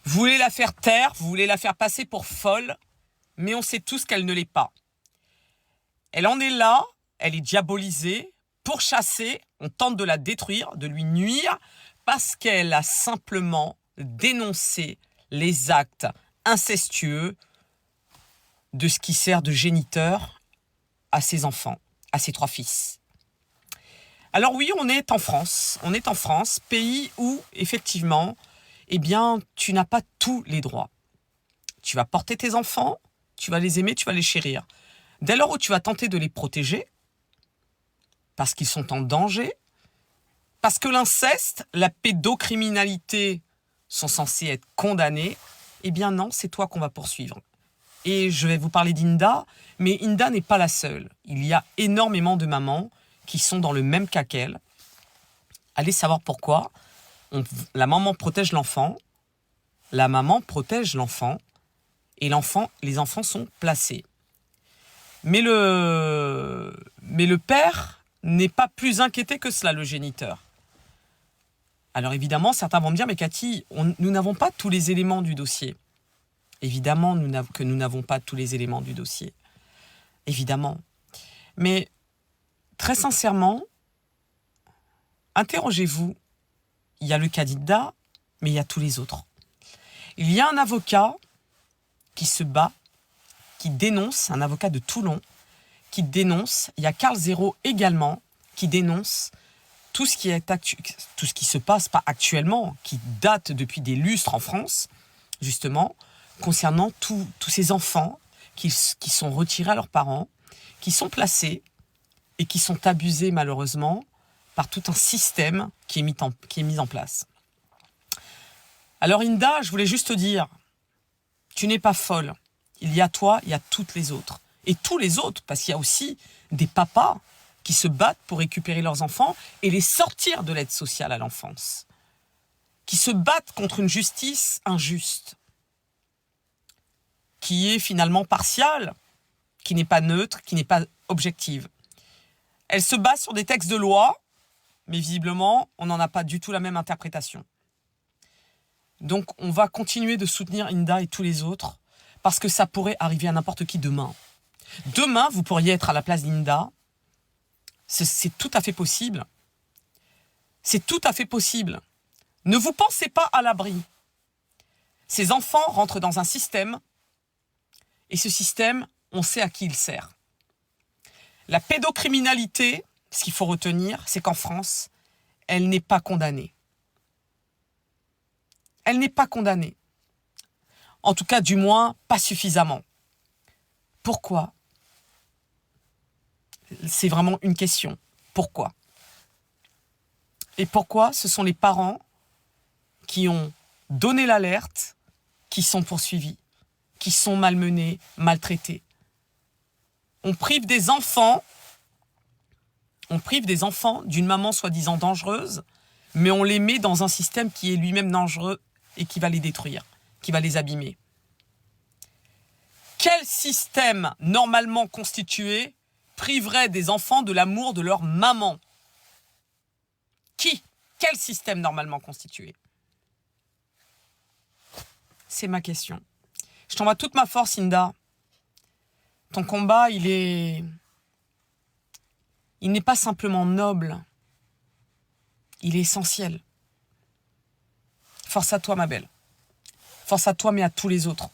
Vous voulez la faire taire, vous voulez la faire passer pour folle, mais on sait tous qu'elle ne l'est pas. Elle en est là, elle est diabolisée, pourchassée, on tente de la détruire, de lui nuire, parce qu'elle a simplement dénoncé les actes incestueux de ce qui sert de géniteur à ses enfants, à ses 3 fils. Alors oui, on est en France, pays où, effectivement, eh bien, tu n'as pas tous les droits. Tu vas porter tes enfants, tu vas les aimer, tu vas les chérir. Dès lors où tu vas tenter de les protéger, parce qu'ils sont en danger, parce que l'inceste, la pédocriminalité sont censés être condamnés, eh bien non, c'est toi qu'on va poursuivre. Et je vais vous parler d'Inda, mais Inda n'est pas la seule. Il y a énormément de mamans qui sont dans le même cas qu'elle. Allez savoir pourquoi. La maman protège l'enfant, la maman protège l'enfant, et les enfants sont placés. Mais le père n'est pas plus inquiété que cela, le géniteur. Alors évidemment, certains vont me dire, mais Cathy, nous n'avons pas tous les éléments du dossier. Évidemment que nous n'avons pas tous les éléments du dossier. Évidemment. Mais très sincèrement, interrogez-vous. Il y a le cas d'Inda, mais il y a tous les autres. Il y a un avocat qui se bat, qui dénonce, un avocat de Toulon, qui dénonce. Il y a Carl Zéro également, qui dénonce tout ce qui se passe, pas actuellement, qui date depuis des lustres en France, justement, concernant tous ces enfants qui sont retirés à leurs parents, qui sont placés et qui sont abusés malheureusement par tout un système qui est mis en place. Alors Inda, je voulais juste te dire, tu n'es pas folle. Il y a toi, il y a toutes les autres. Et tous les autres, parce qu'il y a aussi des papas qui se battent pour récupérer leurs enfants et les sortir de l'aide sociale à l'enfance. Qui se battent contre une justice injuste. Qui est finalement partiale, qui n'est pas neutre, qui n'est pas objective. Elle se base sur des textes de loi, mais visiblement, on n'en a pas du tout la même interprétation. Donc, on va continuer de soutenir Inda et tous les autres, parce que ça pourrait arriver à n'importe qui demain. Demain, vous pourriez être à la place d'Inda. C'est tout à fait possible. C'est tout à fait possible. Ne vous pensez pas à l'abri. Ces enfants rentrent dans un système, et ce système, on sait à qui il sert. La pédocriminalité, ce qu'il faut retenir, c'est qu'en France, elle n'est pas condamnée. Elle n'est pas condamnée. En tout cas, du moins, pas suffisamment. Pourquoi ? C'est vraiment une question. Pourquoi ? Et pourquoi ce sont les parents qui ont donné l'alerte qui sont poursuivis, qui sont malmenés, maltraités. On prive des enfants d'une maman soi-disant dangereuse, mais on les met dans un système qui est lui-même dangereux et qui va les détruire, qui va les abîmer. Quel système normalement constitué priverait des enfants de l'amour de leur maman ? Qui ? Quel système normalement constitué ? C'est ma question. Je t'envoie toute ma force, Inda. Ton combat, il n'est pas simplement noble. Il est essentiel. Force à toi, ma belle. Force à toi, mais à tous les autres.